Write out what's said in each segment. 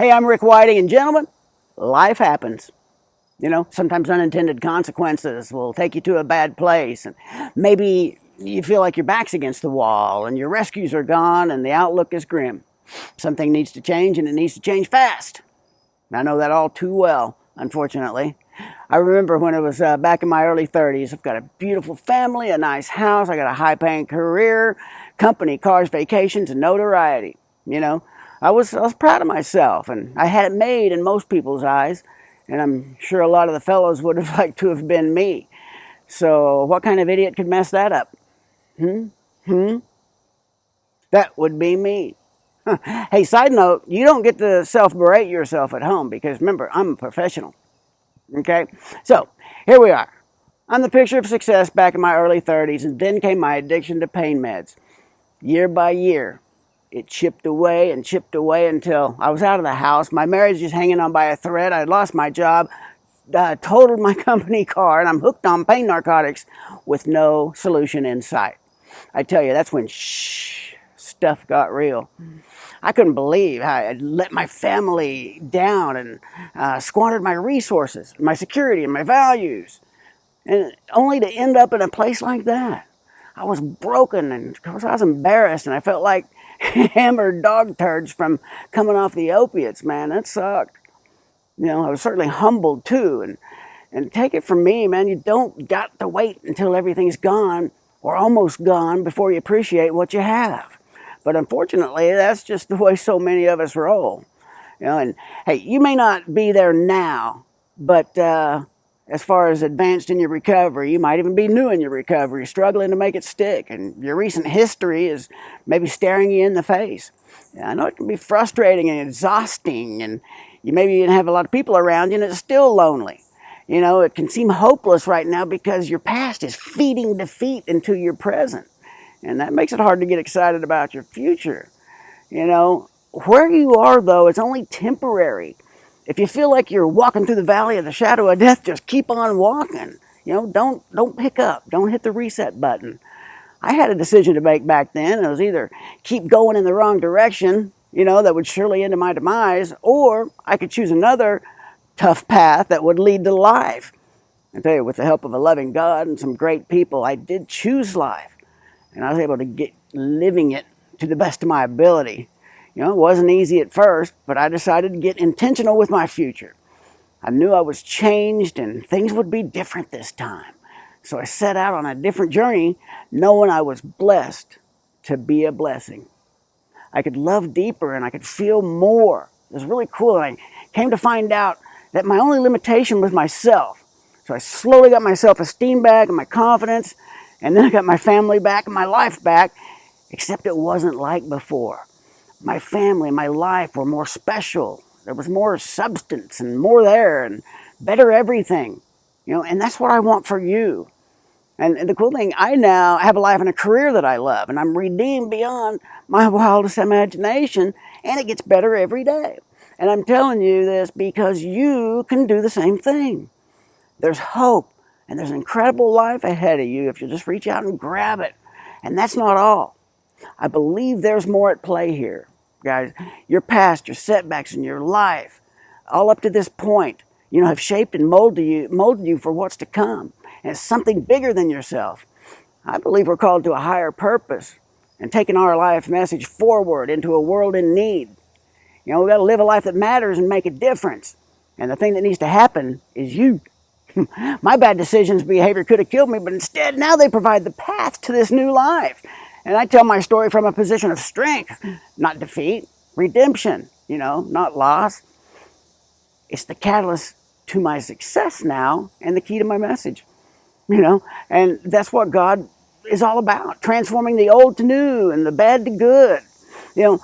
Hey, I'm Rick Whiting, and gentlemen, life happens. You know, sometimes unintended consequences will take you to a bad place, and maybe you feel like your back's against the wall, and your rescues are gone, and the outlook is grim. Something needs to change, and it needs to change fast. I know that all too well, unfortunately. I remember when it was back in my early 30s. I've got a beautiful family, a nice house, I got a high-paying career, company, cars, vacations, and notoriety. You know, I was proud of myself, and I had it made in most people's eyes, and I'm sure a lot of the fellows would have liked to have been me. So what kind of idiot could mess that up? That would be me. Hey, side note, you don't get to self-berate yourself at home because remember, I'm a professional. Okay? So, here we are. I'm the picture of success back in my early 30s, and then came my addiction to pain meds. Year by year, it chipped away and chipped away until I was out of the house. My marriage just hanging on by a thread. I had lost my job, totaled my company car, and I'm hooked on pain narcotics with no solution in sight. I tell you, that's when stuff got real. I couldn't believe how I had let my family down and squandered my resources, my security, and my values, and only to end up in a place like that. I was broken, and of course I was embarrassed, and I felt like hammered dog turds from coming off the opiates, man. That sucked. You know, I was certainly humbled too, and take it from me, man, you don't got to wait until everything's gone or almost gone before you appreciate what you have. But unfortunately, that's just the way so many of us roll. You know, and hey, you may not be there now, but as far as advanced in your recovery, you might even be new in your recovery, struggling to make it stick, and your recent history is maybe staring you in the face. I know it can be frustrating and exhausting, and you maybe even have a lot of people around you, and it's still lonely. You know, it can seem hopeless right now because your past is feeding defeat into your present, and that makes it hard to get excited about your future. You know, where you are, though, it's only temporary. If you feel like you're walking through the valley of the shadow of death, just keep on walking. You know, don't pick up. Don't hit the reset button. I had a decision to make back then. It was either keep going in the wrong direction, you know, that would surely end in my demise, or I could choose another tough path that would lead to life. I tell you, with the help of a loving God and some great people, I did choose life, and I was able to get living it to the best of my ability. You know, it wasn't easy at first, but I decided to get intentional with my future. I knew I was changed and things would be different this time. So I set out on a different journey, knowing I was blessed to be a blessing. I could love deeper and I could feel more. It was really cool. And I came to find out that my only limitation was myself. So I slowly got my self-esteem back and my confidence, and then I got my family back and my life back, except it wasn't like before. My family and my life were more special. There was more substance and more there and better everything. You know, and that's what I want for you. And the cool thing, I now have a life and a career that I love, and I'm redeemed beyond my wildest imagination, and it gets better every day. And I'm telling you this because you can do the same thing. There's hope, and there's an incredible life ahead of you if you just reach out and grab it. And that's not all. I believe there's more at play here, guys. Your past, your setbacks in your life, all up to this point, you know, have shaped and molded you for what's to come. And it's something bigger than yourself. I believe we're called to a higher purpose and taking our life message forward into a world in need. You know, we've got to live a life that matters and make a difference. And the thing that needs to happen is you. My bad decisions, behavior could have killed me, but instead now they provide the path to this new life. And I tell my story from a position of strength, not defeat, redemption, you know, not loss. It's the catalyst to my success now and the key to my message, you know, and that's what God is all about, transforming the old to new and the bad to good. You know,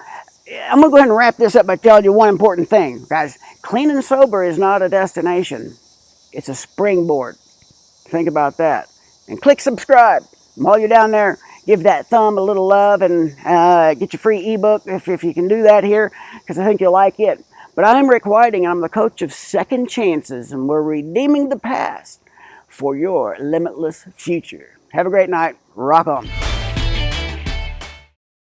I'm going to go ahead and wrap this up by telling you one important thing, guys. Clean and sober is not a destination. It's a springboard. Think about that. And click subscribe. While you're down there, give that thumb a little love and get your free ebook if you can do that here, because I think you'll like it. But I'm Rick Whiting, and I'm the coach of second chances, and we're redeeming the past for your limitless future. Have a great night. Rock on.